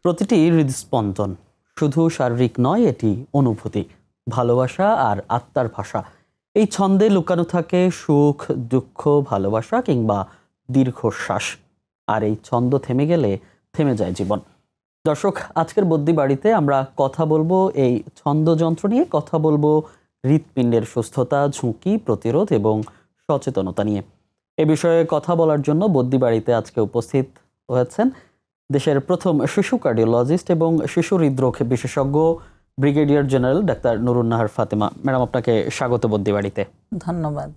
প্রতিটি হৃদস্পন্দন শুধু শারীরিক নয়, এটি অনুভূতি, ভালোবাসা আর আত্মার ভাষা। এই ছন্দে লুকানো থাকে সুখ, দুঃখ, ভালোবাসা কিংবা দীর্ঘশ্বাস। আর এই ছন্দ থেমে গেলে থেমে যায় জীবন। দর্শক, আজকের বদ্যি বাড়িতে আমরা কথা বলবো এই ছন্দযন্ত্র নিয়ে, কথা বলবো হৃৎপিণ্ডের সুস্থতা, ঝুঁকি, প্রতিরোধ এবং সচেতনতা নিয়ে। এ বিষয়ে কথা বলার জন্য বদ্যি বাড়িতে আজকে উপস্থিত হয়েছেন দেশের প্রথম শিশু কার্ডিওলজিস্ট এবং শিশু হৃদরোগ বিশেষজ্ঞ brigadier general doctor Nurun Nahar Fatema. Madam, আপনাকে স্বাগত বদ্যি বাড়িতে। ধন্যবাদ।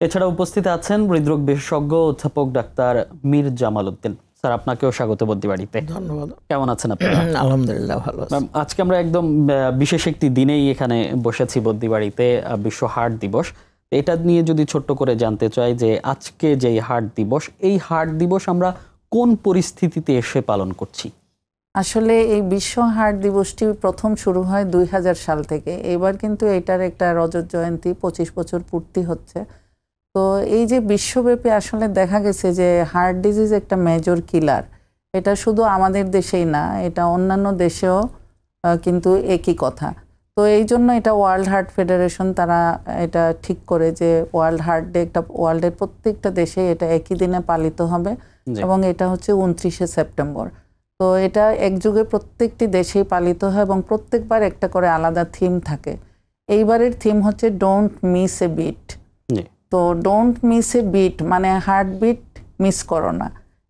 এছাড়া উপস্থিত আছেন হৃদরোগ বিশেষজ্ঞ অধ্যাপক ডাক্তার মীর জামাল উদ্দিন। স্যার, আপনাকেও স্বাগত বদ্যি বাড়িতে। ধন্যবাদ। কেমন আছেন আপনারা? আলহামদুলিল্লাহ ভালো আছি। আজকে আমরা একদম বিশেষ একটি দিনেই এখানে বসেছি বদ্যি বাড়িতে, বিশ্ব হার্ট দিবস। এটা নিয়ে যদি ছোট্ট করে জানতে চাই যে আজকে যে হার্ট দিবস, এই হার্ট দিবস আমরা কোন পরিস্থিতিতে এসে পালন করছি? আসলে এই বিশ্ব হার্ট দিবসটি প্রথম শুরু হয় 2000 সাল থেকে। এবার কিন্তু এটার একটা রজত জয়ন্তী, 25 বছর পূর্তি হচ্ছে। তো এই যে বিশ্বব্যাপী আসলে দেখা গেছে যে হার্ট ডিজিজ একটা মেজর কিলার। এটা শুধু আমাদের দেশেই না, এটা অন্যান্য দেশেও কিন্তু একই কথা। তো এই জন্য এটা ওয়ার্ল্ড হার্ট ফেডারেশন তারা এটা ঠিক করে যে ওয়ার্ল্ড হার্ট ডে একটা ওয়ার্ল্ডের প্রত্যেকটা দেশে এটা একই দিনে পালিত হবে এবং এটা হচ্ছে 29শে সেপ্টেম্বর। তো এটা একযুগে প্রত্যেকটি দেশেই পালিত হয় এবং প্রত্যেকবার একটা করে আলাদা থিম থাকে। এইবারের থিম হচ্ছে ডোন্ট মিস এ বিট। তো ডোন্ট মিস এ বিট মানে হার্টবিট মিস করো না।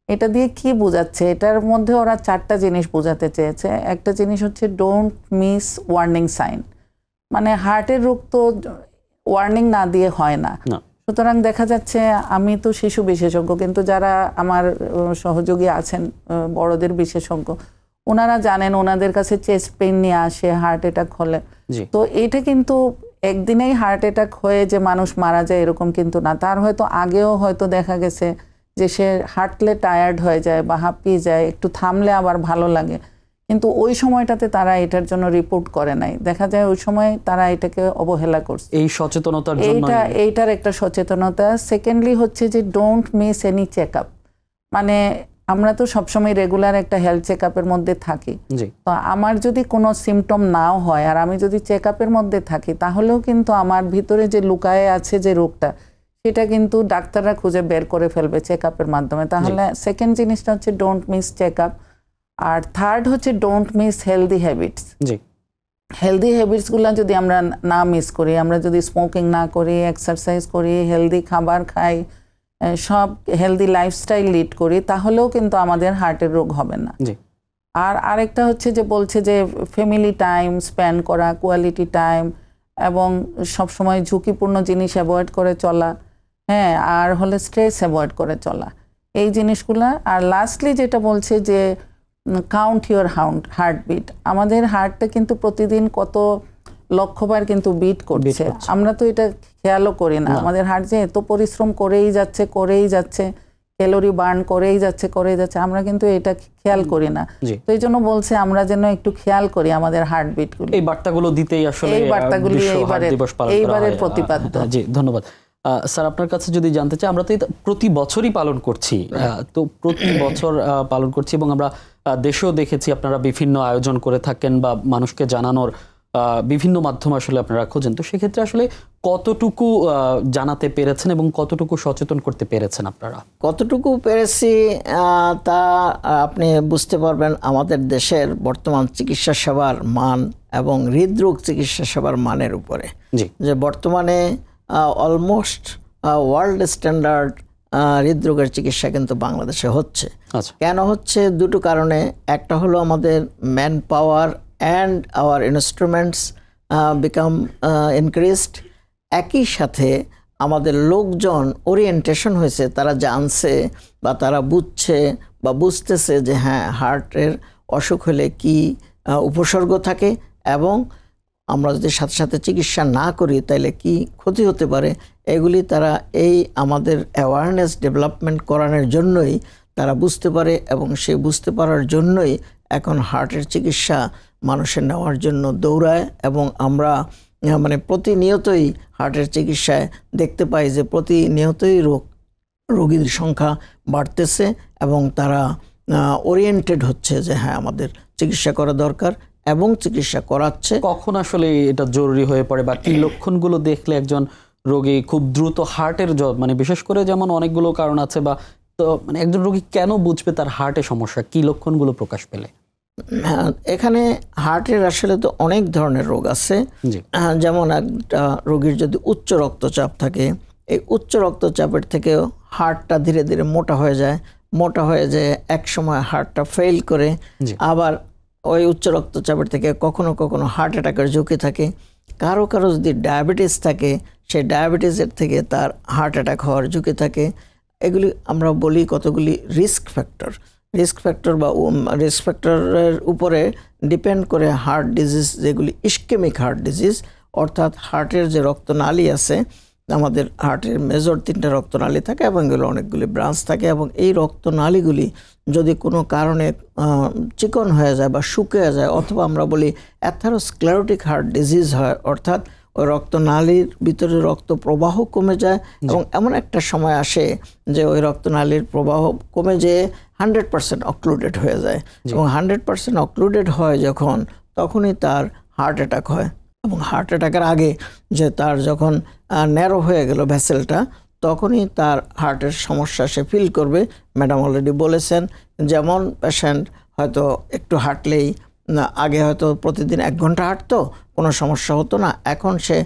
এটা দিয়ে কি বোঝাচ্ছে? এটার মধ্যে ওরা 4টা জিনিস বোঝাতে চেয়েছে। একটা জিনিস হচ্ছে ডোন্ট মিস ওয়ার্নিং সাইন, মানে হার্টের রোগ তো ওয়ার্নিং না দিয়ে হয় না। সুতরাং দেখা যাচ্ছে, আমি তো শিশু বিশেষজ্ঞ, কিন্তু যারা আমার সহযোগী আছেন বড়দের বিশেষজ্ঞ, ওনারা জানেন, ওনাদের কাছে চেস্ট পেইন নিয়ে আসে, হার্ট অ্যাটাক হলে। তো এটা কিন্তু একদিনেই হার্ট অ্যাটাক হয়ে যে মানুষ মারা যায় এরকম কিন্তু না। তার হয়তো আগেও হয়তো দেখা গেছে যে সে হাঁটলে টায়ার্ড হয়ে যায় বা হাঁপিয়ে যায়, একটু থামলে আবার ভালো লাগে, কিন্তু ওই সময়টাতে তারা এটার জন্য রিপোর্ট করে নাই। দেখা যায় ওই সময় তারা এটাকে অবহেলা করছে। এই সচেতনতার জন্য এইটার একটা সচেতনতা। সেকেন্ডলি হচ্ছে যে don't miss any check up. মানে আমরা তো সবসময় রেগুলার একটা হেলথ চেক আপের মধ্যে থাকি। তো আমার যদি কোনো সিমটম নাও হয় আর আমি যদি চেক আপের মধ্যে থাকি, তাহলেও কিন্তু আমার ভিতরে যে লুকায়ে আছে যে রোগটা, সেটা কিন্তু ডাক্তাররা খুঁজে বের করে ফেলবে চেক আপের মাধ্যমে। তাহলে সেকেন্ড জিনিসটা হচ্ছে ডোন্ট মিস চেক আপ। আর থার্ড হচ্ছে don't miss healthy habits. Healthy হ্যাবিটসগুলো যদি আমরা না মিস করি, আমরা যদি স্মোকিং না করি, এক্সারসাইজ করি, হেলদি খাবার খাই, সব হেলদি লাইফস্টাইল লিড করি, তাহলেও কিন্তু আমাদের হার্টের রোগ হবে না। আর আরেকটা হচ্ছে যে বলছে যে ফ্যামিলি টাইম স্পেন্ড করা, কোয়ালিটি টাইম, এবং সবসময় ঝুঁকিপূর্ণ জিনিস অ্যাভয়েড করে চলা, হ্যাঁ, আর হলে স্ট্রেস অ্যাভয়েড করে চলা, এই জিনিসগুলা। আর লাস্টলি যেটা বলছে যে কাউন্ট ইউর হার্টবিট। আমাদের হার্টটা কিন্তু প্রতিদিন কত লক্ষবার কিন্তু বিট করছে, আমরা তো এটা খেয়ালও করি না। আমাদের হার্ট যে এত পরিশ্রম করেই যাচ্ছে, ক্যালোরি বার্ন করেই যাচ্ছে, আমরা কিন্তু এটা খেয়াল করি না। তো এই জন্য বলছে আমরা যেন একটু খেয়াল করি আমাদের হার্টবিট গুলো। এই বার্তাগুলো দিতেই আসলে এই বার্তাগুলি এইবারের প্রতিপাদ্য। জি, ধন্যবাদ। স্যার, আপনার কাছে যদি জানতে চাই, আমরা তো প্রতি বছরই পালন করছি, তো প্রতি বছর পালন করছি এবং আমরা দেশেও দেখেছি আপনারা বিভিন্ন আয়োজন করে থাকেন বা মানুষকে জানানোর বিভিন্ন মাধ্যম আসলে আপনারা খোঁজেন। তো সেক্ষেত্রে আসলে কতটুকু জানাতে পেরেছেন এবং কতটুকু সচেতন করতে পেরেছেন আপনারা? কতটুকু পেরেছি তা আপনি বুঝতে পারবেন আমাদের দেশের বর্তমান চিকিৎসা সেবার মান এবং হৃদরোগ চিকিৎসা সেবার মানের উপরে। যে বর্তমানে অলমোস্ট ওয়ার্ল্ড স্ট্যান্ডার্ড হৃদরোগের চিকিৎসা কিন্তু বাংলাদেশে হচ্ছে। কেন হচ্ছে? দুটো কারণে। একটা হলো আমাদের man power and our instruments become increased. একই সাথে আমাদের লোকজন ওরিয়েন্টেশন হয়েছে, তারা জানছে বা তারা বুঝছে বা বুঝতেছে যে হ্যাঁ, হার্টের অসুখ হলে কি উপসর্গ থাকে এবং আমরা যদি সাথে সাথে চিকিৎসা না করি তাহলে কি ক্ষতি হতে পারে, এগুলি তারা এই আমাদের অ্যাওয়ারনেস ডেভেলপমেন্ট করানোর জন্যই তারা বুঝতে পারে এবং সেই বুঝতে পারার জন্যই এখন হার্টের চিকিৎসা মানুষের নেওয়ার জন্য দৌড়ায়। এবং আমরা মানে প্রতিনিয়তই হার্টের চিকিৎসায় দেখতে পাই যে প্রতিনিয়তই রোগীর সংখ্যা বাড়তেছে এবং তারা ওরিয়েন্টেড হচ্ছে যে হ্যাঁ, আমাদের চিকিৎসা করা দরকার এবং চিকিৎসা করাচ্ছে। কখন আসলে এটা জরুরি হয়ে পড়ে বা কি লক্ষণগুলো দেখলে একজন রোগী খুব দ্রুত হার্টের মানে বিশেষ করে যেমন অনেকগুলো কারণ আছে, বা তো মানে একজন রোগী কেন বুঝবে তার হার্টে সমস্যা, কি লক্ষণগুলো প্রকাশ পেলে? হ্যাঁ, এখানে হার্টের আসলে তো অনেক ধরনের রোগ আছে। যেমন একটা রোগীর যদি উচ্চ রক্তচাপ থাকে, এই উচ্চ রক্তচাপের থেকেও হার্টটা ধীরে ধীরে মোটা হয়ে যায়, মোটা হয়ে যায় এক সময় হার্টটা ফেল করে। আবার ওই উচ্চ রক্তচাপের থেকে কখনো কখনো হার্ট অ্যাটাকের ঝুঁকি থাকে। কারো কারো যদি ডায়াবেটিস থাকে, সেই ডায়াবেটিসের থেকে তার হার্ট অ্যাটাক হওয়ার ঝুঁকি থাকে। এগুলি আমরা বলি কতগুলি রিস্ক ফ্যাক্টর। রিস্ক ফ্যাক্টর বা রিস্ক ফ্যাক্টরের উপরে ডিপেন্ড করে হার্ট ডিজিজ, যেগুলি ইস্কেমিক হার্ট ডিজিজ, অর্থাৎ হার্টের যে রক্তনালী আছে, আমাদের হার্টের মেজর 3টা রক্তনালী থাকে এবং এগুলো অনেকগুলি ব্রাঞ্চ থাকে, এবং এই রক্তনালীগুলি যদি কোনো কারণে চিকন হয়ে যায় বা শুকিয়ে যায়, অথবা আমরা বলি অ্যাথেরোস্ক্লেরোটিক হার্ট ডিজিজ হয়, অর্থাৎ ওই রক্তনালীর ভিতরে রক্ত প্রবাহ কমে যায় এবং এমন একটা সময় আসে যে ওই রক্তনালীর প্রবাহ কমে যেয়ে 100% অক্লুডেড হয়ে যায়, এবং 100% অক্লুডেড হয় যখন, তখনই তার হার্ট অ্যাটাক হয়। এবং হার্ট অ্যাটাকের আগে যে তার যখন ন্যারো হয়ে গেল ভেসেলটা, তখনই তার হার্টের সমস্যা সে ফিল করবে। ম্যাডাম অলরেডি বলেছেন, যেমন পেশেন্ট হয়তো একটু হাঁটলেই, আগে হয়তো প্রতিদিন 1 ঘন্টা হাঁটতো, কোনো সমস্যা হতো না, এখন সে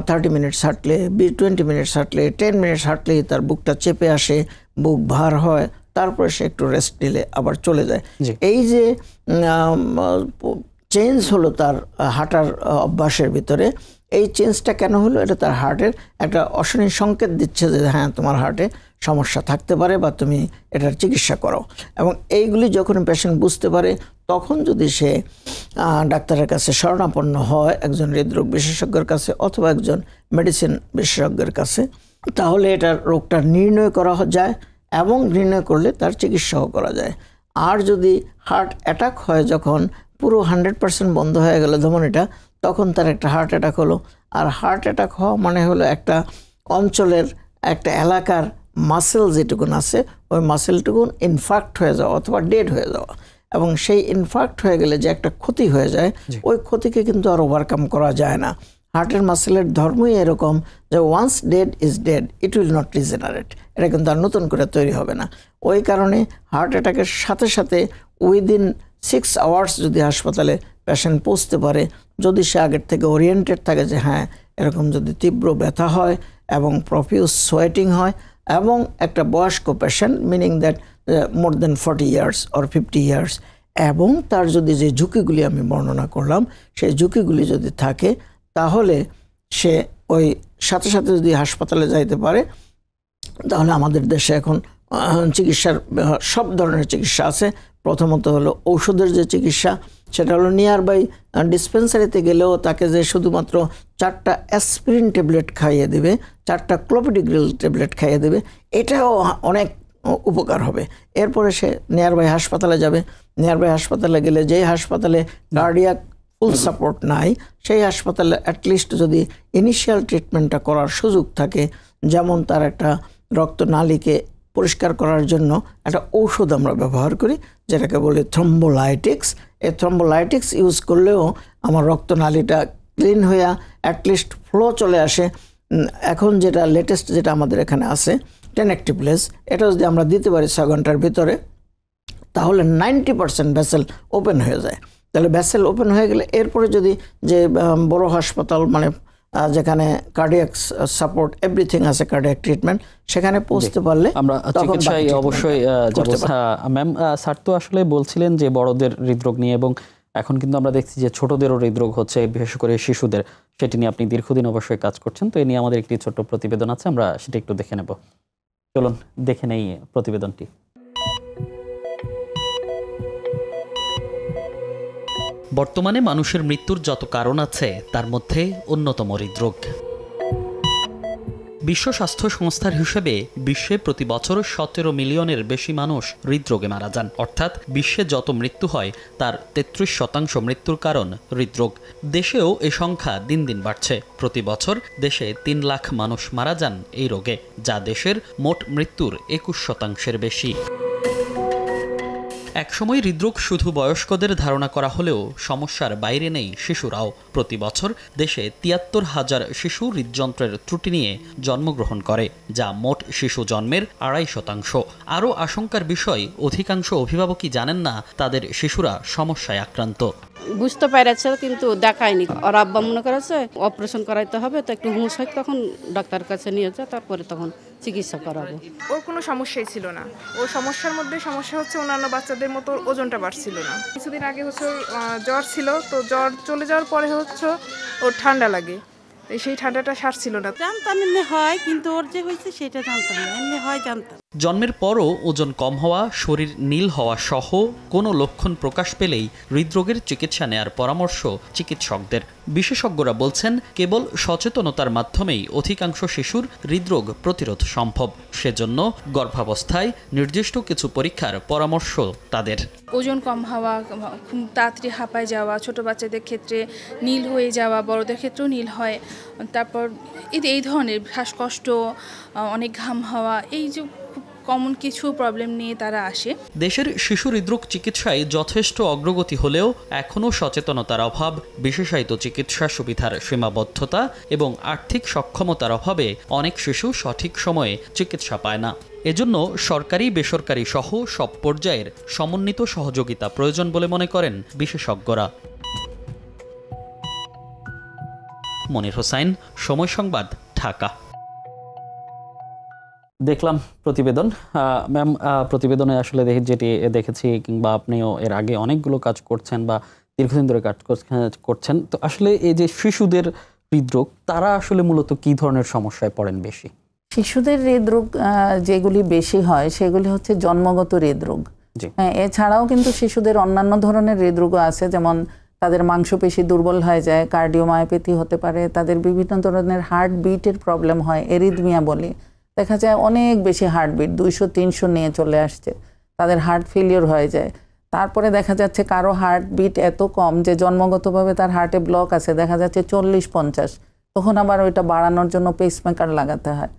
30 মিনিটস হাঁটলে, 20 মিনিটস হাঁটলে, 10 মিনিটস হাঁটলেই তার বুকটা চেপে আসে, বুক ভার হয়, তারপরে সে একটু রেস্ট নিলে আবার চলে যায়। এই যে চেঞ্জ হলো তার হাঁটার অভ্যাসের ভিতরে, এই চেঞ্জটা কেন হলো? এটা তার হার্টের একটা অশনি সংকেত দিচ্ছে যে হ্যাঁ, তোমার হার্টে সমস্যা থাকতে পারে বা তুমি এটার চিকিৎসা করো। এবং এইগুলি যখন পেশেন্ট বুঝতে পারে, তখন যদি সে ডাক্তারের কাছে শরণাপন্ন হয়, একজন হৃদরোগ বিশেষজ্ঞের কাছে অথবা একজন মেডিসিন বিশেষজ্ঞের কাছে, তাহলে এটার রোগটা নির্ণয় করা যায় এবং নির্ণয় করলে তার চিকিৎসাও করা যায়। আর যদি হার্ট অ্যাটাক হয়, যখন পুরো 100% বন্ধ হয়ে গেল ধমনীটা, তখন তার একটা হার্ট অ্যাটাক হলো। আর হার্ট অ্যাটাক হওয়া মানে হলো একটা অঞ্চলের, একটা এলাকার মাসেল যেটুকুন আছে, ওই মাসেলটুকুন ইনফ্যাক্ট হয়ে যাওয়া অথবা ডেড হয়ে যাওয়া। এবং সেই ইনফ্যাক্ট হয়ে গেলে যে একটা ক্ষতি হয়ে যায়, ওই ক্ষতিকে কিন্তু আর ওভারকাম করা যায় না। হার্টের মাসেলের ধর্মই এরকম যে once dead is dead, it will not regenerate. এটা কিন্তু আর নতুন করে তৈরি হবে না। ওই কারণে হার্ট অ্যাটাকের সাথে সাথে উইদিন 6 আওয়ার্স যদি হাসপাতালে পেশেন্ট পৌঁছতে পারে, যদি সে আগের থেকে ওরিয়েন্টেড থাকে যে হ্যাঁ, এরকম যদি তীব্র ব্যথা হয় এবং প্রফিউজ সোয়েটিং হয়, এবং একটা বয়স্ক patient, meaning that more than 40 years or 50 years, এবং তার যদি যে ঝুঁকিগুলি আমি বর্ণনা করলাম, সেই ঝুঁকিগুলি যদি থাকে, তাহলে সে ওই সাথে সাথে যদি হাসপাতালে যাইতে পারে, তাহলে আমাদের দেশে এখন চিকিৎসার সব ধরনের চিকিৎসা আছে। প্রথমত হলো ঔষধের যে চিকিৎসা, সেটা হলো নিয়ার বাই ডিসপেন্সারিতে গেলেও তাকে যে শুধুমাত্র 4টা অ্যাসপিরিন ট্যাবলেট খাইয়ে দেবে, 4টা ক্লোপিডিগ্রিল ট্যাবলেট খাইয়ে দেবে, এটাও অনেক উপকার হবে। এরপরে সে নিয়ার বাই হাসপাতালে যাবে। নিয়ার বাই হাসপাতালে গেলে, যেই হাসপাতালে কার্ডিয়াক ফুল সাপোর্ট নাই, সেই হাসপাতালে অ্যাটলিস্ট যদি ইনিশিয়াল ট্রিটমেন্টটা করার সুযোগ থাকে, যেমন তার একটা রক্তনালীকে পরিষ্কার করার জন্য একটা ঔষধ আমরা ব্যবহার করি, যেটাকে বলি থ্রম্বোলাইটিক্স। এই থ্রম্বোলাইটিক্স ইউজ করলেও আমার রক্তনালীটা ক্লিন হইয়া অ্যাটলিস্ট ফ্লো চলে আসে। এখন যেটা লেটেস্ট যেটা আমাদের এখানে আছে, টেনেক্টিপ্লেজ, এটা যদি আমরা দিতে পারি 6 ঘন্টার ভিতরে, তাহলে 90% ভেসেল ওপেন হয়ে যায়। তাহলে ভেসেল ওপেন হয়ে গেলে এরপরে যদি যে বড় হাসপাতাল, মানে যেখানে কার্ডিয়াক সাপোর্ট এভরিথিং আছে, কার্ডিয়াক ট্রিটমেন্ট, সেখানে পৌঁছতে পারলে আমরা চিকিৎসায় অবশ্যই যাব। ম্যাম, স্যার তো আসলে বলছিলেন যে বড়দের হৃদরোগ নিয়ে, এবং এখন কিন্তু আমরা দেখছি যে ছোটদেরও হৃদরোগ হচ্ছে, বিশেষ করে শিশুদের। সেটি নিয়ে আপনি দীর্ঘদিন অবশ্যই কাজ করছেন, তো এ নিয়ে আমাদের একটি ছোট্ট প্রতিবেদন আছে, আমরা সেটা একটু দেখে নেব। চলুন দেখে নেই প্রতিবেদনটি। বর্তমানে মানুষের মৃত্যুর যত কারণ আছে, তার মধ্যে অন্যতম হৃদরোগ। বিশ্ব স্বাস্থ্য সংস্থার হিসেবে বিশ্বে প্রতি বছর 17 মিলিয়নের বেশি মানুষ হৃদরোগে মারা যান। অর্থাৎ বিশ্বে যত মৃত্যু হয় তার 33% মৃত্যুর কারণ হৃদরোগ। দেশেও এ সংখ্যা দিন দিন বাড়ছে। প্রতি বছর দেশে 3 লাখ মানুষ মারা যান এই রোগে, যা দেশের মোট মৃত্যুর 21% বেশি। একসময় হৃদরোগ শুধু বয়স্কদের ধারণা করা হলেও সমস্যার বাইরে নেই শিশুরাও। প্রতি বছর দেশে ৭৩,০০০ শিশু হৃদযন্ত্রের ত্রুটি নিয়ে জন্মগ্রহণ করে, যা মোট শিশু জন্মের ২.৫%। আরও আশঙ্কার বিষয়, অধিকাংশ অভিভাবকই জানেন না তাদের শিশুরা সমস্যায় আক্রান্ত। বুঝতে পেরেছে কিন্তু দেখায়নি। ওর আব্বা মনে করেছে অপারেশন করাইতে হবে, তো একটু হুঁশ হয় তখন ডাক্তার কাছে নিয়ে যায়, তারপরে তখন চিকিৎসা করাবো। ওর কোনো সমস্যাই ছিল না। ওর সমস্যার মধ্যে সমস্যা হচ্ছে অন্যান্য বাচ্চাদের মতো ওজনটা বাড়ছিল না। কিছুদিন আগে হচ্ছে ওর জ্বর ছিল, তো জ্বর চলে যাওয়ার পরে হচ্ছে ওর ঠান্ডা লাগে, সেই ঠান্ডাটা সারছিল না। জানতাম এমনি হয়, কিন্তু ওর যে হয়েছে সেটা জানতাম না, এমনি হয় জানতাম। জন্মের পরও ওজন কম হওয়া, শরীর নীল হওয়া সহ কোনো লক্ষণ প্রকাশ পেলেই হৃদরোগের চিকিৎসা নেয়ার পরামর্শ চিকিৎসকদের। বিশেষজ্ঞরা বলছেন, কেবল সচেতনতার মাধ্যমেই অধিকাংশ শিশুর হৃদরোগ প্রতিরোধ সম্ভব। সেজন্য গর্ভাবস্থায় নির্দিষ্ট কিছু পরীক্ষার পরামর্শ তাদের। ওজন কম হওয়া, খুব তাড়াতাড়ি হাঁপায় যাওয়া, ছোট বাচ্চাদের ক্ষেত্রে নীল হয়ে যাওয়া, বড়দের ক্ষেত্রেও নীল হয়, তারপর এই ধরনের শ্বাসকষ্ট, অনেক ঘাম হওয়া, এই যে খুব কমন কিছু প্রবলেম নিয়ে তারা আসে। দেশের শিশু হৃদরোগ চিকিৎসায় যথেষ্ট অগ্রগতি হলেও এখনও সচেতনতার অভাব, বিশেষায়িত চিকিৎসা সুবিধার সীমাবদ্ধতা এবং আর্থিক সক্ষমতার অভাবে অনেক শিশু সঠিক সময়ে চিকিৎসা পায় না। এজন্য সরকারি, বেসরকারি সহ সব পর্যায়ের সমন্বিত সহযোগিতা প্রয়োজন বলে মনে করেন বিশেষজ্ঞরা। মনির হোসাইন, সময় সংবাদ, ঢাকা। দেখলাম প্রতিবেদন। ম্যাম, প্রতিবেদনে আসলে যেটি দেখেছি, কিংবা আপনিও এর আগে অনেকগুলো কাজ করছেন বা দীর্ঘদিন ধরে কাজ করছেন, তো আসলে এই যে শিশুদের হৃদরোগ, তারা আসলে মূলত কি ধরনের সমস্যায় পড়েন বেশি? শিশুদের হৃদরোগ যেগুলি বেশি হয় সেগুলি হচ্ছে জন্মগত হৃদরোগ। এছাড়াও কিন্তু শিশুদের অন্যান্য ধরনের হৃদরোগও আছে, যেমন তাদের মাংসপেশি দুর্বল হয়ে যায়, কার্ডিওমায়োপ্যাথি হতে পারে, তাদের বিভিন্ন ধরনের হার্ট বিটের প্রবলেম হয়, এরিথমিয়া বলি। দেখা যায় অনেক বেশি হার্টবিট 200-300 নিয়ে চলে আসছে, তাদের হার্ট ফেলিওর হয়ে যায়। তারপরে দেখা যাচ্ছে কারো হার্টবিট এত কম যে জন্মগতভাবে তার হার্টে ব্লক আছে, দেখা যাচ্ছে 40-50, তখন আবার ওইটা বাড়ানোর জন্য পেসমেকার লাগাতে হয়।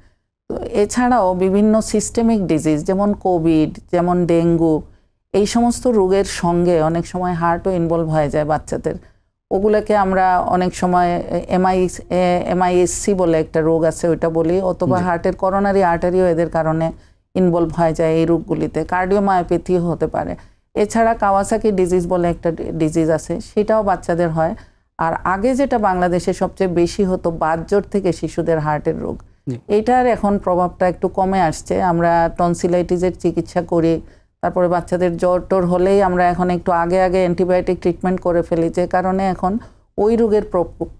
তো এছাড়াও বিভিন্ন সিস্টেমিক ডিজিজ, যেমন কোভিড, যেমন ডেঙ্গু, এই সমস্ত রোগের সঙ্গে অনেক সময় হার্টও ইনভলভ হয়ে যায় বাচ্চাদের। ওগুলোকে আমরা অনেক সময় এমআইএসসি বলে একটা রোগ আছে, ওইটা বলি, অথবা হার্টের করোনারি আর্টারিও এদের কারণে ইনভলভ হয়ে যায় এই রোগগুলিতে। কার্ডিওমায়োপ্যাথিও হতে পারে। এছাড়া কাওয়াসাকি ডিজিজ বলে একটা ডিজিজ আছে, সেটাও বাচ্চাদের হয়। আর আগে যেটা বাংলাদেশে সবচেয়ে বেশি হতো, বাতজ্বর থেকে শিশুদের হার্টের রোগ, এইটার এখন প্রভাবটা একটু কমে আসছে। আমরা টনসিলাইটিসের চিকিৎসা করি, তারপরে বাচ্চাদের জ্বর টর হলেই আমরা এখন একটু আগে অ্যান্টিবায়োটিক ট্রিটমেন্ট করে ফেলি, যে কারণে এখন ওই রোগের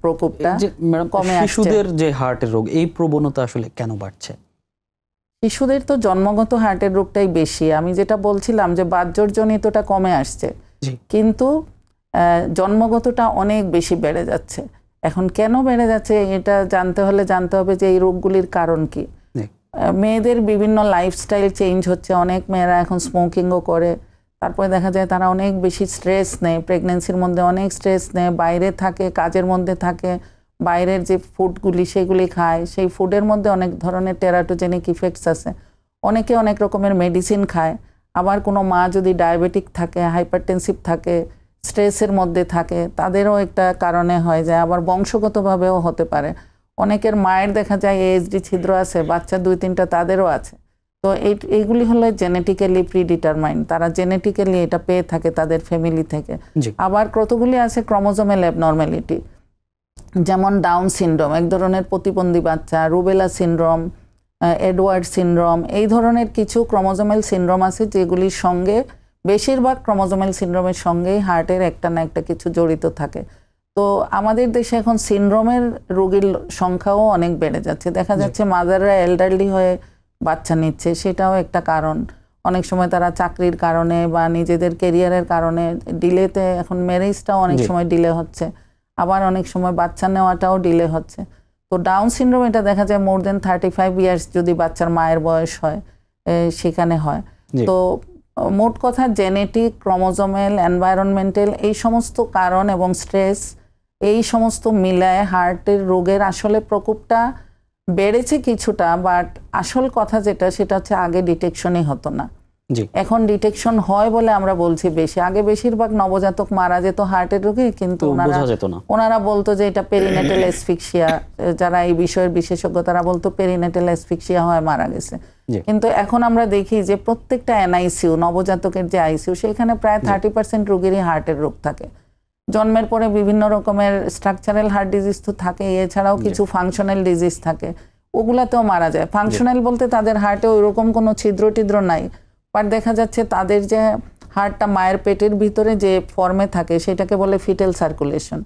প্রকোপটা কমে আসছে। শিশুদের যে হার্টের রোগ, এই প্রবণতা আসলে কেন বাড়ছে? শিশুদের তো জন্মগত হার্টের রোগটাই বেশি। আমি যেটা বলছিলাম যে বাতজ্বরজনিতটা কমে আসছে, কিন্তু জন্মগতটা অনেক বেশি বেড়ে যাচ্ছে। এখন কেন বেড়ে যাচ্ছে এটা জানতে হলে জানতে হবে যে এই রোগগুলির কারণ কি। মেয়েদের বিভিন্ন লাইফস্টাইল চেঞ্জ হচ্ছে, অনেক মেয়েরা এখন স্মোকিংও করে, তারপরে দেখা যায় তারা অনেক বেশি স্ট্রেস নেয়, প্রেগনেন্সির মধ্যে অনেক স্ট্রেস নেয়, বাইরে থাকে, কাজের মধ্যে থাকে, বাইরের যে ফুডগুলি সেগুলি খায়, সেই ফুডের মধ্যে অনেক ধরনের টেরাটোজেনিক ইফেক্টস আছে। অনেকে অনেক রকমের মেডিসিন খায়। আবার কোনো মা যদি ডায়াবেটিক থাকে, হাইপারটেনসিভ থাকে, স্ট্রেসের মধ্যে থাকে, তাদেরও একটা কারণে হয়ে যায়। আবার বংশগতভাবেও হতে পারে। অনেকের মায়ের দেখা যায় এএসডি ছিদ্র আছে, বাচ্চা 2-3টা তাদেরও আছে। তো এইগুলি হলো জেনেটিক্যালি প্রিডিটারমাইন্ড, তারা জেনেটিক্যালি এটা পেয়ে থাকে তাদের ফ্যামিলি থেকে। আবার কতগুলি আছে ক্রোমোজোমাল অ্যাবনর্মালিটি, যেমন ডাউন সিনড্রোম, এক ধরনের প্রতিবন্ধী বাচ্চা, রুবেলা সিনড্রোম, এডওয়ার্ড সিনড্রোম, এই ধরনের কিছু ক্রোমোজোমাল সিনড্রোম আছে, যেগুলির সঙ্গে বেশিরভাগ ক্রোমোজোমাল সিনড্রোমের সঙ্গেই হার্টের একটা না একটা কিছু জড়িত থাকে। তো আমাদের দেশে এখন সিনড্রোমের রোগীর সংখ্যাও অনেক বেড়ে যাচ্ছে। দেখা যাচ্ছে মাদাররা এল্ডারলি হয়ে বাচ্চা নিচ্ছে, সেটাও একটা কারণ। অনেক সময় তারা চাকরির কারণে বা নিজেদের কেরিয়ারের কারণে ডিলেতে, এখন ম্যারেজটাও অনেক সময় ডিলে হচ্ছে, আবার অনেক সময় বাচ্চা নেওয়াটাও ডিলে হচ্ছে। তো ডাউন সিনড্রোম এটা দেখা যায় মোর দেন 35 ইয়ার্স যদি বাচ্চার মায়ের বয়স হয় সেখানে হয়। তো মোট কথা জেনেটিক, ক্রোমোজোমাল, এনভায়রনমেন্টাল, এই সমস্ত কারণ এবং স্ট্রেস, এই সমস্ত মিলায় হার্টের রোগের আসলে প্রকোপটা বেড়েছে কিছুটা। বাট আসল কথা যেটা, সেটা হচ্ছে আগে ডিটেকশনই হতো না। জি এখন ডিটেকশন হয় বলে আমরা বলছি বেশি। আগে বেশিরভাগ নবজাতক মারা যেত হার্টের রোগে, কিন্তু তো বোঝা যেত না। ওনারা বলতো যে এটা পেরিনেটাল অ্যাসফিক্সিয়া, যারা এই বিষয়ের বিশেষজ্ঞ তারা বলতো পেরিনেটাল অ্যাসফিক্সিয়া হয় মারা গেছে। কিন্তু এখন আমরা দেখি যে প্রত্যেকটা এনআইসিইউ, নবজাতকের যে আইসিইউ, সেখানে প্রায় 30% রোগীরই হার্টের রোগ থাকে। জন্মের পরে বিভিন্ন রকমের স্ট্রাকচারাল হার্ট ডিজিজ তো থাকে, এছাড়াও কিছু ফাংশনাল ডিজিজ থাকে, ওগুলাতেও মারা যায়। ফাংশনাল বলতে তাদের হার্টে ওইরকম কোনো ছিদ্র টিদ্র নাই, বাট দেখা যাচ্ছে তাদের যে হার্টটা মায়ের পেটের ভিতরে যে ফর্মে থাকে সেটাকে বলে ফিটেল সার্কুলেশন,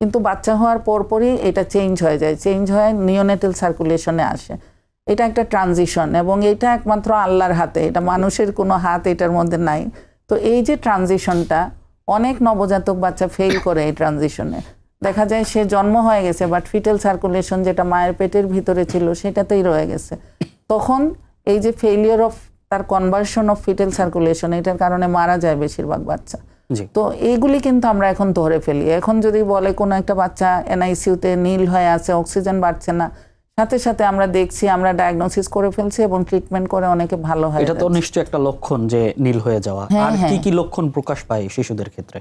কিন্তু বাচ্চা হওয়ার পরপরই এটা চেঞ্জ হয়ে যায়, চেঞ্জ হয়ে নিওনেটাল সার্কুলেশনে আসে। এটা একটা ট্রানজিশন, এবং এটা একমাত্র আল্লাহর হাতে, এটা মানুষের কোনো হাত এটার মধ্যে নাই। তো এই যে ট্রানজিশনটা, অনেক নবজাতক বাচ্চা ফেল করে এই ট্রানজিশনে। দেখা যায় সে জন্ম হয়ে গেছে, বাট ফিটেল সার্কুলেশন যেটা মায়ের পেটের ভিতরে ছিল সেটাতেই রয়ে গেছে। তখন এই যে ফেলিয়ার অফ তার কনভার্সন অফ ফিটেল সার্কুলেশন, এটার কারণে মারা যায় বেশিরভাগ বাচ্চা। তো এইগুলি কিন্তু আমরা এখন ধরে ফেলি। এখন যদি বলে কোনো একটা বাচ্চা এনআইসিইউতে নীল হয়ে আছে, অক্সিজেন বাড়ছে না, সাথে সাথে আমরা দেখছি, আমরা ডায়াগনোসিস করে ফেলছি এবং ট্রিটমেন্ট করে অনেকে ভালো হয়। এটা তো নিশ্চয়ই একটা লক্ষণ যে নীল হয়ে যাওয়া। আর কি কি লক্ষণ প্রকাশ পায় শিশুদের ক্ষেত্রে?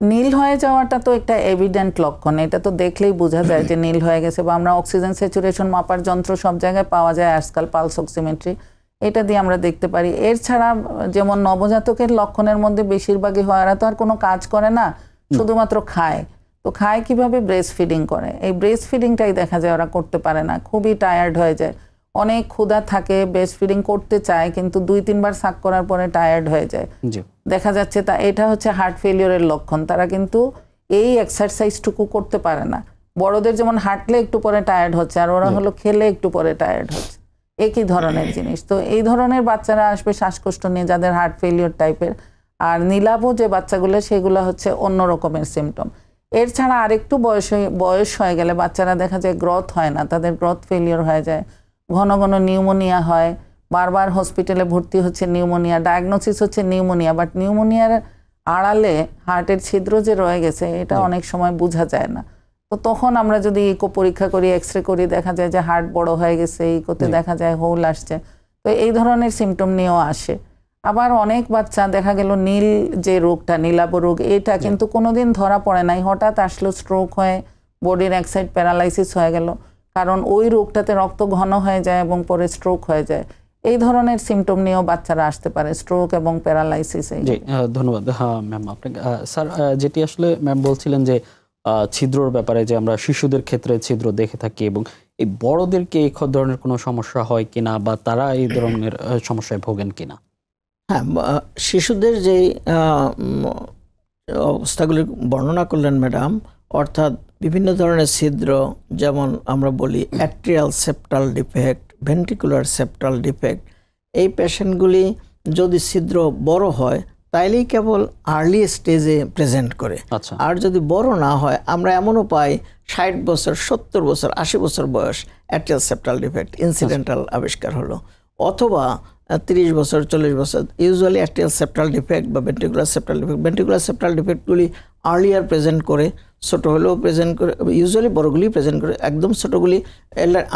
নীল হয়ে যাওয়াটা তো একটা এভিডেন্ট লক্ষণ, এটা তো দেখলেই বোঝা যায় যে নীল হয়ে গেছে। বা আমরা অক্সিজেন স্যাচুরেশন মাপার যন্ত্র সব জায়গায় পাওয়া যায় আজকাল, পালস অক্সিমেট্রি, এটা দিয়ে আমরা দেখতে পারি। এর ছাড়া যেমন নবজাতকের লক্ষণের মধ্যে বেশিরভাগই হয় এরা তো আর কোনো কাজ করে না, শুধুমাত্র খায়। তো খায় কিভাবে? ব্রেস্ট ফিডিং করে। এই ব্রেস্ট ফিডিংটাই দেখা যায় ওরা করতে পারে না, খুবই টায়ার্ড হয়ে যায়। অনেক ক্ষুধা থাকে, ব্রেস্ট ফিডিং করতে চায়, কিন্তু 2-3 বার সাক করার পরে টায়ার্ড হয়ে যায়। দেখা যাচ্ছে তা এটা হচ্ছে হার্ট ফেলিওরের লক্ষণ। তারা কিন্তু এই এক্সারসাইজটুকু করতে পারে না। বড়দের যেমন হাঁটলে একটু পরে টায়ার্ড হচ্ছে, আর ওরা হলো খেলে একটু পরে টায়ার্ড হচ্ছে, একই ধরনের জিনিস। তো এই ধরনের বাচ্চারা আসবে শ্বাসকষ্ট নিয়ে, যাদের হার্ট ফেলিওর টাইপের। আর নীলাভ যে বাচ্চাগুলো, সেগুলো হচ্ছে অন্য রকমের সিমটম। এর ছাড়া আরেকটু বয়স হয়ে গেলে বাচ্চারা দেখা যায় গ্রোথ হয় না, তাদের গ্রোথ ফেলিওর হয়ে যায়, ঘন ঘন নিউমোনিয়া হয়, বারবার হসপিটালে ভর্তি হচ্ছে নিউমোনিয়া, ডায়াগনোসিস হচ্ছে নিউমোনিয়া, বাট নিউমোনিয়ার আড়ালে হার্টের ছিদ্র যে রয়ে গেছে এটা অনেক সময় বোঝা যায় না। তো তখন আমরা যদি ইকো পরীক্ষা করি, এক্সরে করি, দেখা যায় যে হার্ট বড় হয়ে গেছে, ইকোতে দেখা যায় হোল আসছে। তো এই ধরনের সিমটম নিয়েও আসে। আবার অনেক বাচ্চা দেখা গেল নীল যে রোগটা, নীলাভ রোগ, এটা কিন্তু কোনোদিন ধরা পড়ে নাই, হঠাৎ আসলো, স্ট্রোক হয়ে বডির এক সাইড প্যারালাইসিস হয়ে গেল, কারণ ওই রোগটাতে রক্ত ঘন হয়ে যায় এবং পরে স্ট্রোক হয়ে যায়। এই ধরনের সিমটম নিয়েও বাচ্চারা আসতে পারে, স্ট্রোক এবং প্যারালাইসিস। ধন্যবাদ। হ্যাঁ ম্যাম, আপনাকে স্যার যেটি আসলে ম্যাম বলছিলেন যে ছিদ্রর ব্যাপারে, যে আমরা শিশুদের ক্ষেত্রে ছিদ্র দেখে থাকি, এবং এই বড়দেরকে এই ধরনের কোনো সমস্যা হয় কিনা, বা তারা এই ধরনের সমস্যায় ভোগেন কিনা? হ্যাঁ, শিশুদের যে অবস্থাগুলি বর্ণনা করলেন ম্যাডাম, অর্থাৎ বিভিন্ন ধরনের ছিদ্র, যেমন আমরা বলি atrial septal defect, ventricular septal defect, এই পেশেন্টগুলি যদি ছিদ্র বড় হয় তাইলেই কেবল আর্লি স্টেজে প্রেজেন্ট করে। আর যদি বড় না হয়, আমরা এমনও পাই 60 বছর, 70 বছর, 80 বছর বয়স অ্যাট্রিয়াল সেপ্টাল ডিফেক্ট ইনসিডেন্টাল আবিষ্কার হলো, অথবা 30 বছর, 40 বছর। ইউজুয়ালি অ্যাট্রিয়াল সেপ্টাল ডিফেক্ট বা ventricular septal defect, ventricular septal ডিফেক্টগুলি আর্লিয়ার প্রেজেন্ট করে, ছোটো হলেও প্রেজেন্ট করে, ইউজুয়ালি বড়গুলি প্রেজেন্ট করে, একদম ছোটোগুলি।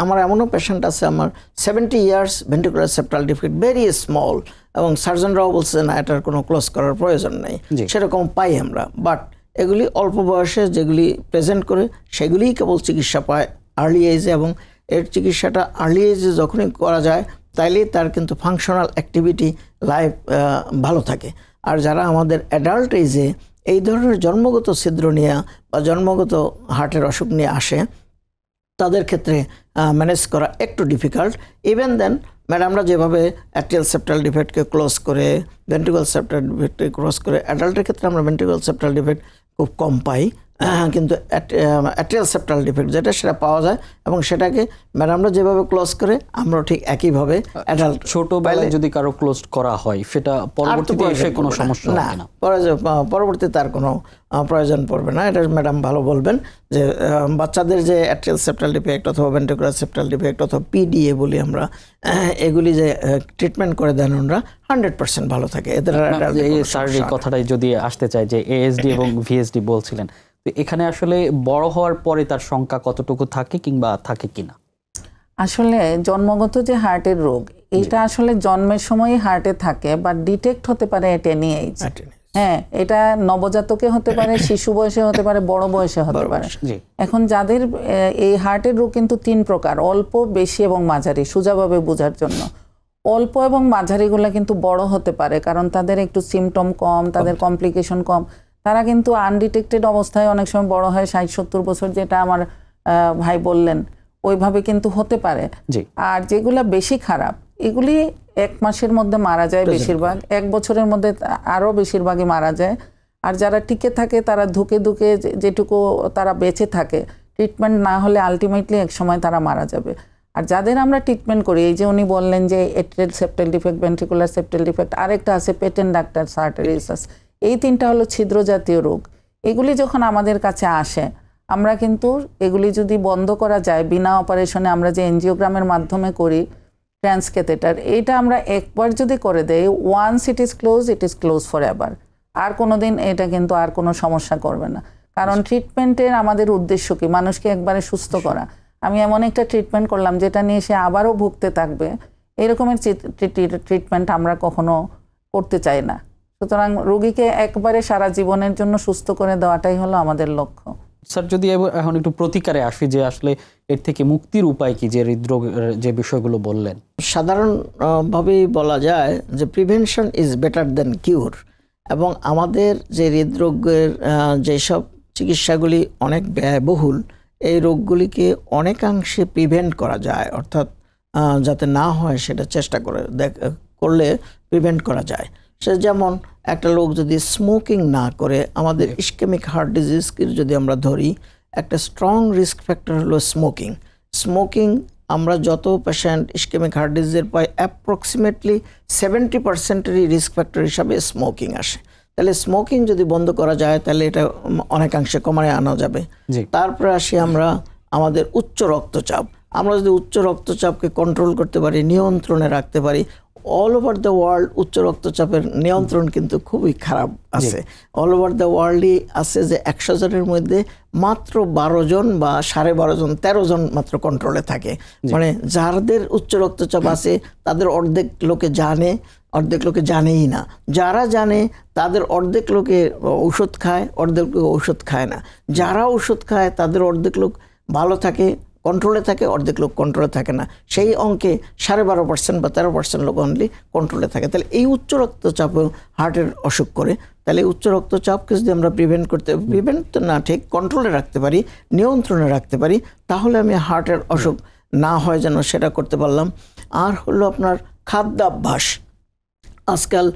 আমার এমনও পেশেন্ট আছে, আমার 70 years ventricular septal defect, very small, এবং সার্জনরাও বলছে না এটার কোনো ক্লোজ করার প্রয়োজন নেই, সেরকম পাই আমরা। বাট এগুলি অল্প বয়সে যেগুলি প্রেজেন্ট করে সেগুলিই কেবল চিকিৎসা পায় আর্লি এজে, এবং এর চিকিৎসাটা আর্লি এজে যখনই করা যায় তাইলে তার কিন্তু ফাংশনাল অ্যাক্টিভিটি লাইফ ভালো থাকে। আর যারা আমাদের অ্যাডাল্ট এজে এই ধরনের জন্মগত ছিদ্র নিয়ে বা জন্মগত হার্টের অসুখ নিয়ে আসে, তাদের ক্ষেত্রে ম্যানেজ করা একটু ডিফিকাল্ট। ইভেন দেন ম্যাডামরা যেভাবে অ্যাট্রিয়াল সেপ্টাল ডিফেক্টকে ক্লোজ করে, ভেন্ট্রিকুলার সেপ্টাল ডিফেক্টকে ক্লোজ করে, অ্যাডাল্টের ক্ষেত্রে আমরা ভেন্ট্রিকুলার সেপ্টাল ডিফেক্ট খুব কম পাই, কিন্তু অ্যাট্রিয়াল সেপ্টাল ডিফেক্ট যেটা, সেটা পাওয়া যায়, এবং সেটাকে ম্যাডামরা যেভাবে ক্লোজ করে আমরা ঠিক একইভাবে অ্যাডাল্ট। ছোটবেলায় যদি কারো ক্লোজ করা হয়, সেটা পরবর্তীতে এসে কোনো সমস্যা হবে না? পরবর্তীতে তার কোনো প্রয়োজন পড়বে না। এটা ম্যাডাম ভালো বলবেন যে বাচ্চাদের যে অ্যাট্রিয়াল সেপ্টাল ডিফেক্ট অথবা ভেন্ট্রিকুলার সেপ্টাল ডিফেক্ট অথবা পিডিএ বলি আমরা, এগুলি যে ট্রিটমেন্ট করে দেন ওনারা, 100% ভালো থাকে এদের। শারীরিক কথাটাই যদি আসতে চাই, যে এএসডি এবং ভিএসডি বলছিলেন, তো এখানে আসলে বড় হওয়ার পরে তার সংখ্যা কতটুকু থাকে কিংবা থাকে কিনা? আসলে জন্মগত যে হার্টের রোগ, এটা আসলে জন্মের সময়ই হার্টে থাকে, বা ডিটেক্ট হতে পারে এট এনি এজ। হ্যাঁ, এটা নবজাতকে হতে পারে, শিশু বয়সে হতে পারে, বড় বয়সে হতে পারে। এখন যাদের এই হার্টের রোগ কিন্তু 3 প্রকার, অল্প, বেশি এবং মাঝারি, সোজাভাবে বোঝার জন্য। অল্প এবং মাঝারিগুলা কিন্তু বড় হতে পারে, কারণ তাদের একটু সিমটম কম, তাদের কমপ্লিকেশন কম, তারা কিন্তু আনডিটেক্টেড অবস্থায় অনেক সময় বড় হয় 60-70 বছর, যেটা আমার ভাই বললেন, ওইভাবে কিন্তু হতে পারে। আর যেগুলা বেশি খারাপ, এগুলি 1 মাসের মধ্যে মারা যায় বেশিরভাগ, 1 বছরের মধ্যে আরো বেশিরভাগই মারা যায়। আর যারা টিকে থাকে তারা ধুকে ধুকে যেটুকু তারা বেঁচে থাকে, ট্রিটমেন্ট না হলে আলটিমেটলি এক সময় তারা মারা যাবে। আর যাদের আমরা ট্রিটমেন্ট করি, এই যে উনি বললেন যে atrial septal defect, ventricular septal defect, আরেকটা আছে পেটেন্ট ডাক্টারস আর্টেরিয়াস, এই 3টা হলো ছিদ্র জাতীয় রোগ। এগুলি যখন আমাদের কাছে আসে, আমরা কিন্তু এগুলি যদি বন্ধ করা যায় বিনা অপারেশনে, আমরা যে এনজিওগ্রামের মাধ্যমে করি ট্রান্সক্যাথেটার, এইটা আমরা একবার যদি করে দেই, once it is close forever, আর কোনোদিন এটা কিন্তু আর কোনো সমস্যা করবে না। কারণ ট্রিটমেন্টের আমাদের উদ্দেশ্য কি? মানুষকে একবারে সুস্থ করা। আমি এমন একটা ট্রিটমেন্ট করলাম যেটা নিয়ে সে আবারও ভুগতে থাকবে, এরকমের ট্রিটমেন্ট আমরা কখনো করতে চাই না। সুতরাং রোগীকে একবারে সারা জীবনের জন্য সুস্থ করে দেওয়াটাই হলো আমাদের লক্ষ্য। স্যার, যদি এখন একটু প্রতিকারে আসি, যে আসলে এর থেকে মুক্তির উপায় কি, যে হৃদরোগের যে বিষয়গুলো বললেন? সাধারণভাবেই বলা যায় যে প্রিভেনশন ইজ বেটার দ্যান কিউর, এবং আমাদের যে হৃদরোগের যেসব চিকিৎসাগুলি অনেক ব্যয়বহুল, এই রোগগুলিকে অনেকাংশে প্রিভেন্ট করা যায়, অর্থাৎ যাতে না হয় সেটা চেষ্টা করলে প্রিভেন্ট করা যায়। সে যেমন একটা লোক যদি স্মোকিং না করে, আমাদের ইসকেমিক হার্ট ডিজিজকে যদি আমরা ধরি, একটা স্ট্রং রিস্ক ফ্যাক্টর হলো স্মোকিং। আমরা যত পেশেন্ট ইসকেমিক হার্ট ডিজিজের পাই, অ্যাপ্রক্সিমেটলি 70%-এরই রিস্ক ফ্যাক্টর হিসাবে স্মোকিং আসে। তাহলে স্মোকিং যদি বন্ধ করা যায়, তাহলে এটা অনেকাংশে কমায় আনা যাবে। তারপরে আসি আমরা আমাদের উচ্চ রক্তচাপ। আমরা যদি উচ্চ রক্তচাপকে কন্ট্রোল করতে পারি, নিয়ন্ত্রণে রাখতে পারি, অল ওভার দ্য ওয়ার্ল্ড উচ্চ রক্তচাপের নিয়ন্ত্রণ কিন্তু খুবই খারাপ আছে। অল ওভার দ্য ওয়ার্ল্ডই আছে যে 100 জনের মধ্যে মাত্র 12 জন বা 12.5 জন, 13 জন মাত্র কন্ট্রোলে থাকে। মানে যাদের উচ্চ রক্তচাপ আছে তাদের অর্ধেক লোকে জানে, অর্ধেক লোকে জানেই না। যারা জানে তাদের অর্ধেক লোকে ওষুধ খায়, অর্ধেক লোক ওষুধ খায় না। যারা ওষুধ খায় তাদের অর্ধেক লোক ভালো থাকে, কন্ট্রোলে থাকে, অর্ধেক লোক কন্ট্রোলে থাকে না। সেই অঙ্কে 12.5% বা 13% লোক অনলি কন্ট্রোলে থাকে। তাহলে এই উচ্চ রক্তচাপ হার্টের অসুখ করে। তাহলে উচ্চ রক্তচাপকে যদি আমরা প্রিভেন্ট না ঠিক কন্ট্রোলে রাখতে পারি, নিয়ন্ত্রণে রাখতে পারি, তাহলে আমি হার্টের অসুখ না হয় যেন সেটা করতে পারলাম। আর হলো আপনার খাদ্যাভ্যাস। আজকাল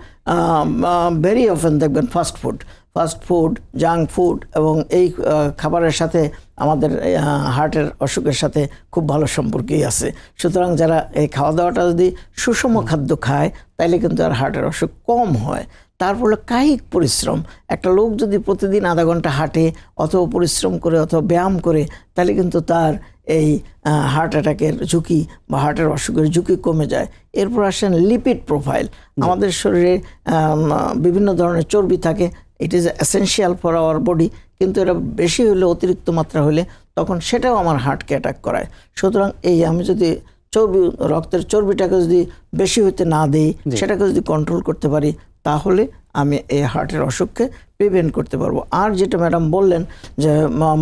ভেরি অফেন দেখবেন ফাস্ট ফুড, জাঙ্ক ফুড, এবং এই খাবারের সাথে আমাদের হার্টের অসুখের সাথে খুব ভালো সম্পর্কই আছে। সুতরাং যারা এই খাওয়া দাওয়াটা যদি সুষম খাদ্য খায়, তাইলে কিন্তু আর হার্টের অসুখ কম হয়। তারপরে কায়িক পরিশ্রম। একটা লোক যদি প্রতিদিন আধা ঘন্টা হাঁটে, অথবা পরিশ্রম করে, অথবা ব্যায়াম করে, তাহলে কিন্তু তার এই হার্ট অ্যাটাকের ঝুঁকি বা হার্টের অসুখের ঝুঁকি কমে যায়। এরপর আসেন লিপিড প্রোফাইল। আমাদের শরীরে বিভিন্ন ধরনের চর্বি থাকে, it is essential for our body, কিন্তু এটা বেশি হলে, অতিরিক্ত মাত্রা হলে, তখন সেটাও আমার হার্টকে অ্যাটাক করায়। সুতরাং এই আমি যদি রক্তের চর্বিটাকে যদি বেশি হইতে না দিই, সেটাকে যদি কন্ট্রোল করতে পারি, তাহলে আমি এই হার্টের অসুখকে প্রিভেন্ট করতে পারবো। আর যেটা ম্যাডাম বললেন যে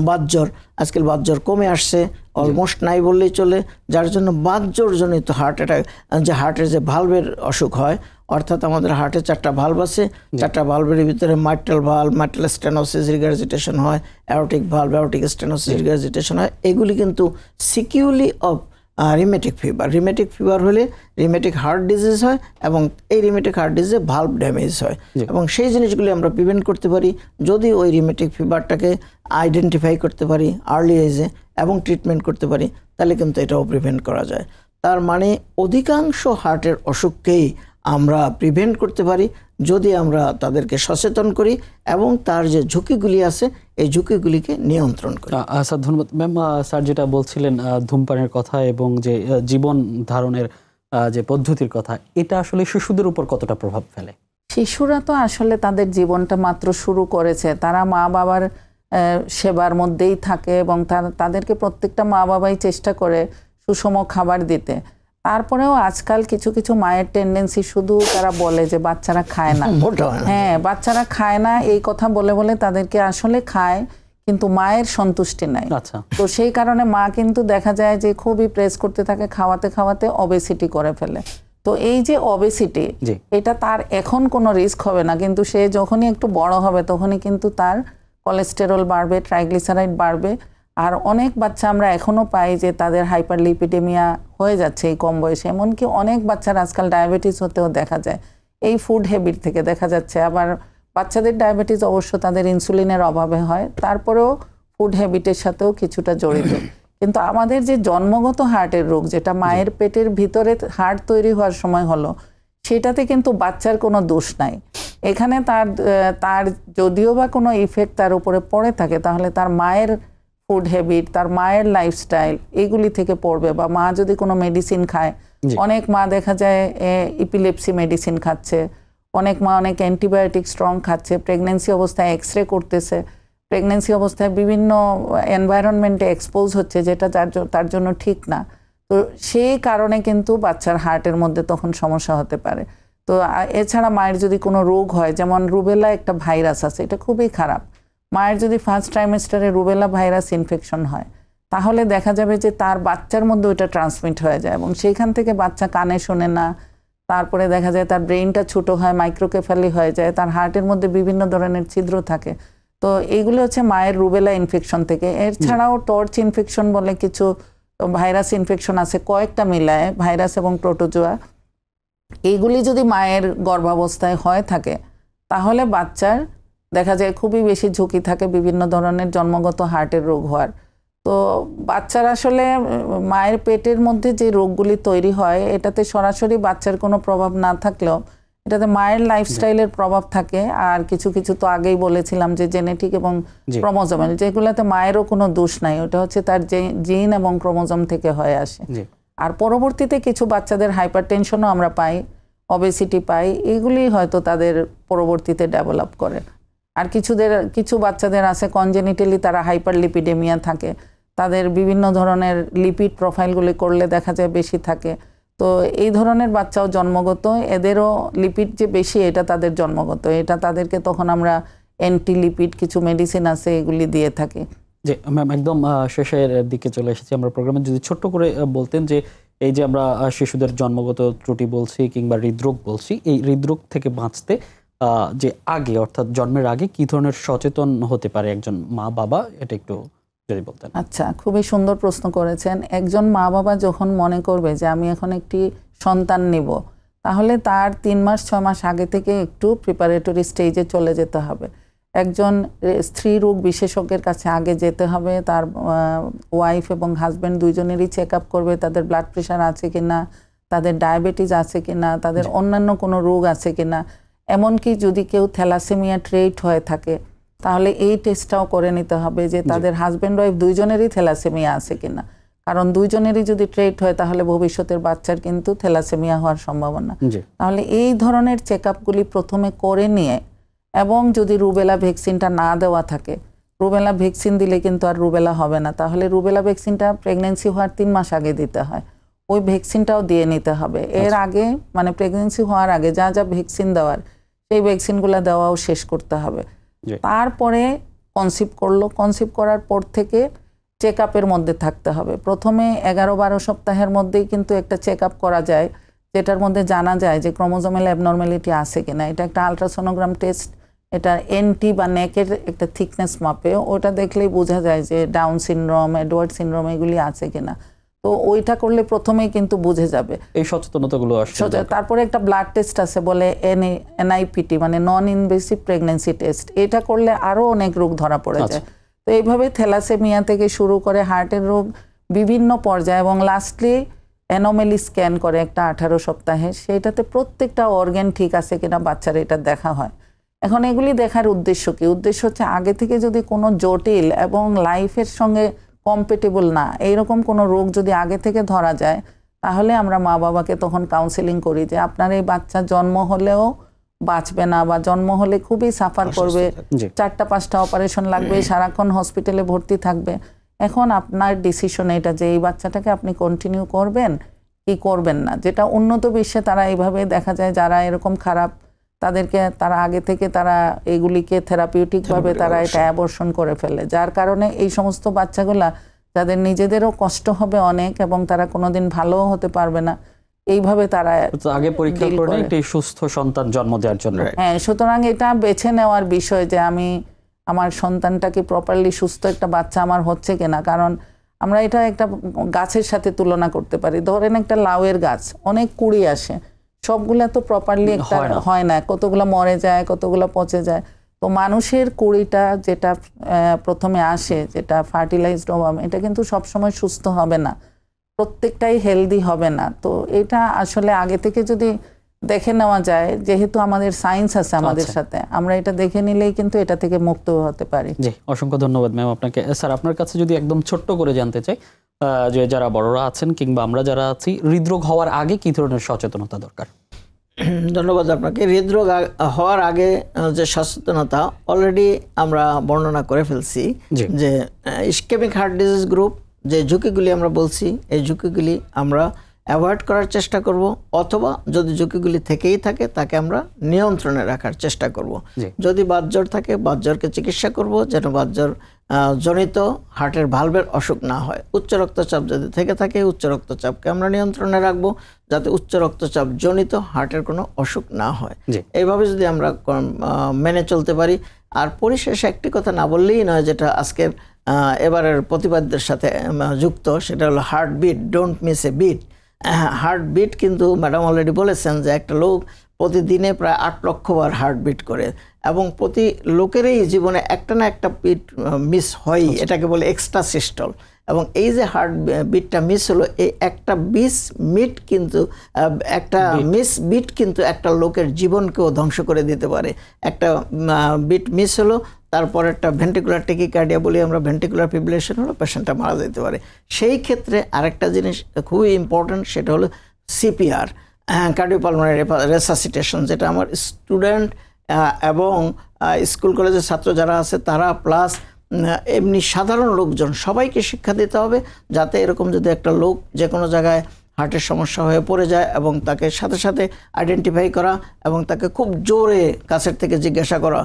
বাতজ্বর, আজকাল বাতজ্বর কমে আসছে, অলমোস্ট নাই বললেই চলে, যার জন্য বাতজ্বরজনিত হার্ট অ্যাটাক, যে হার্টের যে ভালভের অসুখ হয়, অর্থাৎ আমাদের হার্টে 4টা ভালভ আছে, 4টা ভালভের ভিতরে mitral valve, mitral stenosis, regurgitation হয়, aortic valve, aortic stenosis, regurgitation হয়। এগুলি কিন্তু সিকিউরলি অফ রিমেটিক ফিভার হলে রিমেটিক হার্ট ডিজিজ হয়, এবং এই রিমেটিক হার্ট ডিজিজে ভালভ ড্যামেজ হয়, এবং সেই জিনিসগুলি আমরা প্রিভেন্ট করতে পারি যদি ওই রিমেটিক ফিভারটাকে আইডেন্টিফাই করতে পারি আর্লি এজে এবং ট্রিটমেন্ট করতে পারি, তাহলে কিন্তু এটাও প্রিভেন্ট করা যায়। তার মানে অধিকাংশ হার্টের অসুখকেই আমরা প্রিভেন্ট করতে পারি যদি আমরা তাদেরকে সচেতন করি এবং তার যে ঝুঁকিগুলি আছে এই ঝুঁকিগুলিকে নিয়ন্ত্রণ করি। স্যার ধন্যবাদ। ম্যাম, স্যার যেটা বলছিলেন ধূমপানের কথা এবং যে জীবন ধারণের যে পদ্ধতির কথা, এটা আসলে শিশুদের উপর কতটা প্রভাব ফেলে? শিশুরা তো আসলে তাদের জীবনটা মাত্র শুরু করেছে, তারা মা বাবার সেবার মধ্যেই থাকে, এবং তাদেরকে প্রত্যেকটা মা বাবাই চেষ্টা করে সুষম খাবার দিতে। তারপরেও আজকাল কিছু কিছু মায়ের টেন্ডেন্সি শুধু তারা বলে যে বাচ্চারা খায় না, হ্যাঁ বাচ্চারা খায় না এই কথা বলে বলে তাদেরকে আসলে খায় কিন্তু মায়ের সন্তুষ্টি নাই। তো সেই কারণে মা কিন্তু দেখা যায় যে খুবই প্রেস করতে থাকে, খাওয়াতে খাওয়াতে অবেসিটি করে ফেলে। তো এই যে অবেসিটি, এটা তার এখন কোনো রিস্ক হবে না, কিন্তু সে যখনই একটু বড় হবে তখনই কিন্তু তার কোলেস্টেরল বাড়বে, ট্রাইগ্লিসারাইড বাড়বে। আর অনেক বাচ্চা আমরা এখনো পাই যে তাদের হাইপারলিপিডেমিয়া হয়ে যাচ্ছে এই কম বয়সে, এমনকি অনেক বাচ্চার আজকাল ডায়াবেটিস হতেও দেখা যায় এই ফুড হ্যাবিট থেকে দেখা যাচ্ছে। আবার বাচ্চাদের ডায়াবেটিস অবশ্য তাদের ইনসুলিনের অভাবে হয়, তারপরেও ফুড হ্যাবিটের সাথেও কিছুটা জড়িত। কিন্তু আমাদের যে জন্মগত হার্টের রোগ, যেটা মায়ের পেটের ভিতরে হার্ট তৈরি হওয়ার সময় হলো, সেটাতে কিন্তু বাচ্চার কোনো দোষ নাই। এখানে তার যদিও বা কোনো ইফেক্ট তার উপরে পড়ে থাকে, তাহলে তার মায়ের ফুড হ্যাবিট, তার মায়ের লাইফস্টাইল এগুলি থেকে পড়বে। বা মা যদি কোনো মেডিসিন খায়, অনেক মা দেখা যায় ইপিলেপসি মেডিসিন খাচ্ছে, অনেক মা অনেক অ্যান্টিবায়োটিক স্ট্রং খাচ্ছে, প্রেগনেন্সি অবস্থায় এক্সরে করতেছে, প্রেগনেন্সি অবস্থায় বিভিন্ন এনভায়রনমেন্টে এক্সপোজ হচ্ছে যেটা তার জন্য ঠিক না। তো সেই কারণে কিন্তু বাচ্চার হার্টের মধ্যে তখন সমস্যা হতে পারে। তো এছাড়া মায়ের যদি কোনো রোগ হয়, যেমন রুবেলা একটা ভাইরাস আছে, এটা খুবই খারাপ। মায়ের যদি ফার্স্ট ট্রাইমেস্টারে রুবেলা ভাইরাস ইনফেকশন হয়, তাহলে দেখা যাবে যে তার বাচ্চার মধ্যে ওইটা ট্রান্সমিট হয়ে যায় এবং সেইখান থেকে বাচ্চা কানে শোনে না, তারপরে দেখা যায় তার ব্রেইনটা ছোট হয়, মাইক্রোকেফালি হয়ে যায়, তার হার্টের মধ্যে বিভিন্ন ধরনের ছিদ্র থাকে। তো এইগুলো হচ্ছে মায়ের রুবেলা ইনফেকশন থেকে। এছাড়াও টর্চ ইনফেকশন বলে কিছু ভাইরাস ইনফেকশন আছে, কয়েকটা মিলায় ভাইরাস এবং প্রোটোজোয়া। এইগুলি যদি মায়ের গর্ভাবস্থায় হয়ে থাকে, তাহলে বাচ্চার দেখা যায় খুবই বেশি ঝুঁকি থাকে বিভিন্ন ধরনের জন্মগত হার্টের রোগ হওয়ার। তো বাচ্চার আসলে মায়ের পেটের মধ্যে যে রোগগুলি তৈরি হয়, এটাতে সরাসরি বাচ্চার কোনো প্রভাব না থাকলেও এটাতে মায়ের লাইফস্টাইলের প্রভাব থাকে। আর কিছু কিছু তো আগেই বলেছিলাম যে জেনেটিক এবং ক্রোমোজোমাল, যেগুলোতে মায়েরও কোনো দোষ নাই, ওটা হচ্ছে তার জিন এবং ক্রোমোজোম থেকে হয়ে আসে। আর পরবর্তীতে কিছু বাচ্চাদের হাইপারটেনশনও আমরা পাই, অবেসিটি পাই, এগুলি হয়তো তাদের পরবর্তীতে ডেভেলপ করে। আর কিছু বাচ্চাদের আছে কনজেনিটালি তারা হাইপারলিপিডেমিয়া থাকে, তাদের বিভিন্ন ধরনের লিপিড প্রোফাইলগুলি করলে দেখা যায় বেশি থাকে। তো এই ধরনের বাচ্চাও জন্মগত, এদেরও লিপিড যে বেশি এটা তাদের জন্মগত, এটা তাদেরকে তখন আমরা অ্যান্টি লিপিড কিছু মেডিসিন আছে এগুলি দিয়ে থাকি। জি ম্যাম, একদম শেষের দিকে চলে এসেছি আমরা প্রোগ্রামে। যদি ছোট্ট করে বলতেন যে এই যে আমরা শিশুদের জন্মগত ত্রুটি বলছি কিংবা হৃদরোগ বলছি, এই হৃদরোগ থেকে বাঁচতে যে আগে অর্থাৎ জন্মের আগে কি ধরনের সচেতন হতে পারে একজন মা বাবা, এটা একটু যদি বলতেন। আচ্ছা, খুবই সুন্দর প্রশ্ন করেছেন। একজন মা বাবা যখন মনে করবে যে আমি এখন একটি সন্তান নেব, তাহলে তার 3 মাস 6 মাস আগে থেকে একটু প্রিপারেটরি স্টেজে চলে যেতে হবে। একজন স্ত্রী রোগ বিশেষজ্ঞের কাছে আগে যেতে হবে, তার ওয়াইফ এবং হাজব্যান্ড দুইজনেরই চেক আপ করবে, তাদের ব্লাড প্রেশার আছে কিনা, তাদের ডায়াবেটিস আছে কিনা, তাদের অন্যান্য কোনো রোগ আছে কিনা, এমনকি যদি কেউ থ্যালাসেমিয়া ট্রেট হয়ে থাকে তাহলে এই টেস্টটাও করে নিতে হবে যে তাদের হাজব্যান্ড ওয়াইফ দুইজনেরই থ্যালাসেমিয়া আছে কিনা। কারণ দুইজনেরই যদি ট্রেট হয় তাহলে ভবিষ্যতের বাচ্চার কিন্তু থ্যালাসেমিয়া হওয়ার সম্ভাবনা। তাহলে এই ধরনের চেক আপগুলি প্রথমে করে নিয়ে, এবং যদি রুবেলা ভ্যাকসিনটা না দেওয়া থাকে, রুবেলা ভ্যাকসিন দিলে কিন্তু আর রুবেলা হবে না, তাহলে রুবেলা ভ্যাকসিনটা প্রেগনেন্সি হওয়ার 3 মাস আগে দিতে হয়, ওই ভ্যাকসিনটাও দিয়ে নিতে হবে। এর আগে মানে প্রেগনেন্সি হওয়ার আগে যা যা ভ্যাকসিন দেওয়ার সেই ভ্যাকসিনগুলো দেওয়াও শেষ করতে হবে। তারপরে কনসিভ করলো, কনসিভ করার পর থেকে চেক আপের মধ্যে থাকতে হবে। প্রথমে 11-12 সপ্তাহের মধ্যেই কিন্তু একটা চেক আপ করা যায়, যেটার মধ্যে জানা যায় যে ক্রোমোজোমাল অ্যাবনর্মালিটি আছে কিনা। এটা একটা আলট্রাসোনোগ্রাম টেস্ট, এটা এনটি বা নেকের একটা থিকনেস মাপে, ওটা দেখলেই বোঝা যায় যে ডাউন সিনড্রোম, এডওয়ার্ড সিনড্রোম এগুলি আছে কিনা। তো ওইটা করলে প্রথমেই কিন্তু বুঝে যাবে, এই সচেতনতাগুলো আসছে। তারপরে একটা ব্লাড টেস্ট আছে বলে NIPT, মানে নন ইনভেসিভ প্রেগন্যান্সি টেস্ট, এটা করলে আরো অনেক রোগ ধরা পড়ে যায়। তো এইভাবে থ্যালাসেমিয়া থেকে শুরু করে হার্টের রোগ বিভিন্ন পর্যায়ে, এবং লাস্টলি অ্যানোমেলি স্ক্যান করে একটা 18 সপ্তাহে, সেইটাতে প্রত্যেকটা অর্গান ঠিক আছে কিনা বাচ্চার এটা দেখা হয়। এখন এগুলি দেখার উদ্দেশ্য কি? উদ্দেশ্য হচ্ছে আগে থেকে যদি কোনো জটিল এবং লাইফের সঙ্গে কম্পেটেবল না এইরকম কোনো রোগ যদি আগে থেকে ধরা যায়, তাহলে আমরা মা বাবাকে তখন কাউন্সেলিং করি যে আপনার এই বাচ্চা জন্ম হলেও বাঁচবে না, বা জন্ম হলে খুবই সাফার করবে, 4টা-5টা অপারেশন লাগবে, সারাক্ষণ হসপিটালে ভর্তি থাকবে। এখন আপনার ডিসিশন এটা যে এই বাচ্চাটাকে আপনি কন্টিনিউ করবেন কি করবেন না, যেটা উন্নত বিশ্বে তারা এইভাবে দেখা যায় যারা এরকম খারাপ তাদেরকে তারা আগে থেকে তারা এগুলিকে থেরাপিউটিকভাবে তারা এটা অ্যাবর্শন করে ফেলে, যার কারণে এই সমস্ত বাচ্চাগুলা যাদের নিজেদেরও কষ্ট হবে অনেক এবং তারা কোনোদিন ভালোও হতে পারবে না, এইভাবে তারা আগে পরীক্ষা করে একটি সুস্থ সন্তান জন্ম দেওয়ার জন্য। হ্যাঁ, সুতরাং এটা বেছে নেওয়ার বিষয় যে আমি আমার সন্তানটাকে প্রপারলি সুস্থ একটা বাচ্চা আমার হচ্ছে কিনা। কারণ আমরা এটা একটা গাছের সাথে তুলনা করতে পারি। ধরেন একটা লাউয়ের গাছ, অনেক কুড়ি আসে, সবগুলা তো প্রপারলি একটা হয় না, কতগুলো মরে যায়, কতগুলো পচে যায়। তো মানুষের কুড়িটা যেটা প্রথমে আসে, যেটা ফার্টিলাইজড ওভাম, এটা কিন্তু সবসময় সুস্থ হবে না, প্রত্যেকটাই হেলদি হবে না। তো এটা আসলে আগে থেকে যদি দেখে নেওয়া যায়, যেহেতু আমাদের সায়েন্স আছে আমাদের সাথে, আমরা এটা দেখে নিলেই কিন্তু এটা থেকে মুক্ত হতে পারি। জি, অসংখ্য ধন্যবাদ ম্যাম আপনাকে। স্যার, আপনার কাছে যদি একদম ছোট্ট করে জানতে চাই, যে যারা বড়রা আছেন কিংবা আমরা যারা আছি, হৃদরোগ হওয়ার আগে কি ধরনের সচেতনতা দরকার? ধন্যবাদ আপনাকে। হৃদরোগ হওয়ার আগে যে সচেতনতা অলরেডি আমরা বর্ণনা করে ফেলছি, যে ইসকেমিক হার্ট ডিজিজ গ্রুপ যে ঝুঁকিগুলি আমরা বলছি, এই ঝুঁকিগুলি আমরা অ্যাভয়েড করার চেষ্টা করব, অথবা যদি ঝুঁকিগুলি থেকেই থাকে তাকে আমরা নিয়ন্ত্রণে রাখার চেষ্টা করব। যদি বাতজ্বর থাকে, বাতজ্বরকে চিকিৎসা করব যেন বাতজ্বর জনিত হার্টের ভালভের অসুখ না হয়। উচ্চ রক্তচাপ যদি থেকে থাকে, উচ্চ রক্তচাপকে আমরা নিয়ন্ত্রণে রাখবো যাতে উচ্চ রক্তচাপ জনিত হার্টের কোনো অসুখ না হয়। এইভাবে যদি আমরা মেনে চলতে পারি। আর পরিশেষে একটি কথা না বললেই নয়, যেটা আজকের এবারের প্রতিবাদদের সাথে যুক্ত, সেটা হলো heartbeat, don't miss a beat. Heartbeat কিন্তু ম্যাডাম অলরেডি বলেছেন যে একটা লোক প্রতিদিনে প্রায় 8 লক্ষ বার হার্টবিট করে, এবং প্রতি লোকেরই জীবনে একটা না একটা বিট মিস হয়, এটাকে বলে এক্সট্রা সিস্টল। এবং এই যে হার্ট বিটটা মিস হলো, এই একটা মিস বিট কিন্তু একটা লোকের জীবনকেও ধ্বংস করে দিতে পারে। একটা বিট মিস হলো, তারপর একটা ভেন্টিকুলার টেকিকার্ডিয়া বলি আমরা, ভেন্টিকুলার ফিব্রিলেশন হলো, পেশেন্টটা মারা যেতে পারে। সেই ক্ষেত্রে আরেকটা জিনিস খুবই ইম্পর্ট্যান্ট, সেটা হলো সিপিআর, কার্ডিওপালমোনারি রেসাসিটেশন, যেটা আমার স্টুডেন্ট এবং স্কুল কলেজের ছাত্র যারা আছে তারা প্লাস এমনি সাধারণ লোকজন সবাইকে শিক্ষা দিতে হবে, যাতে এরকম যদি একটা লোক যে কোনো জায়গায় হার্টের সমস্যা হয়ে পড়ে যায় এবং তাকে সাথে সাথে আইডেন্টিফাই করা এবং তাকে খুব জোরে কাছের থেকে জিজ্ঞাসা করা,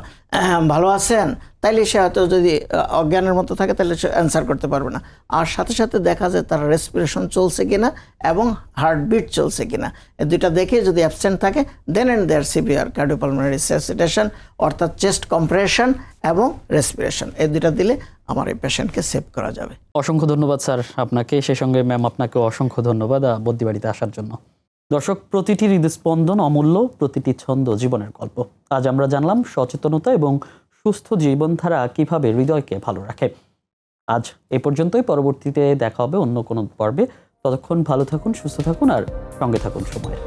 ভালো আছেন, তাইলে সে হয়তো যদি অজ্ঞানের মতো থাকে তাহলে সে অ্যান্সার করতে পারবে না। আর সাথে সাথে দেখা যায় তার রেসপিরেশন চলছে কিনা এবং হার্টবিট চলছে কিনা, এই দুইটা দেখে যদি অ্যাবসেন্ট থাকে, then and there severe cardiopulmonary resuscitation, অর্থাৎ চেস্ট কম্প্রেশন এবং রেসপিরেশন, এই দুইটা দিলে আমার এই পেশেন্টকে সেভ করা যাবে। অসংখ্য ধন্যবাদ স্যার আপনাকে, সেই সঙ্গে ম্যাম আপনাকেও অসংখ্য ধন্যবাদ বদ্যিবাড়িতে আসার জন্য। দর্শক, প্রতিটি হৃদস্পন্দন অমূল্য, প্রতিটি ছন্দ জীবনের গল্প। আজ আমরা জানলাম সচেতনতা এবং সুস্থ জীবনধারা কিভাবে হৃদয়কে ভালো রাখে। আজ এ পর্যন্তই, পরবর্তীতে দেখা হবে অন্য কোনো পর্বে। ততক্ষণ ভালো থাকুন, সুস্থ থাকুন আর সঙ্গে থাকুন সময়ের।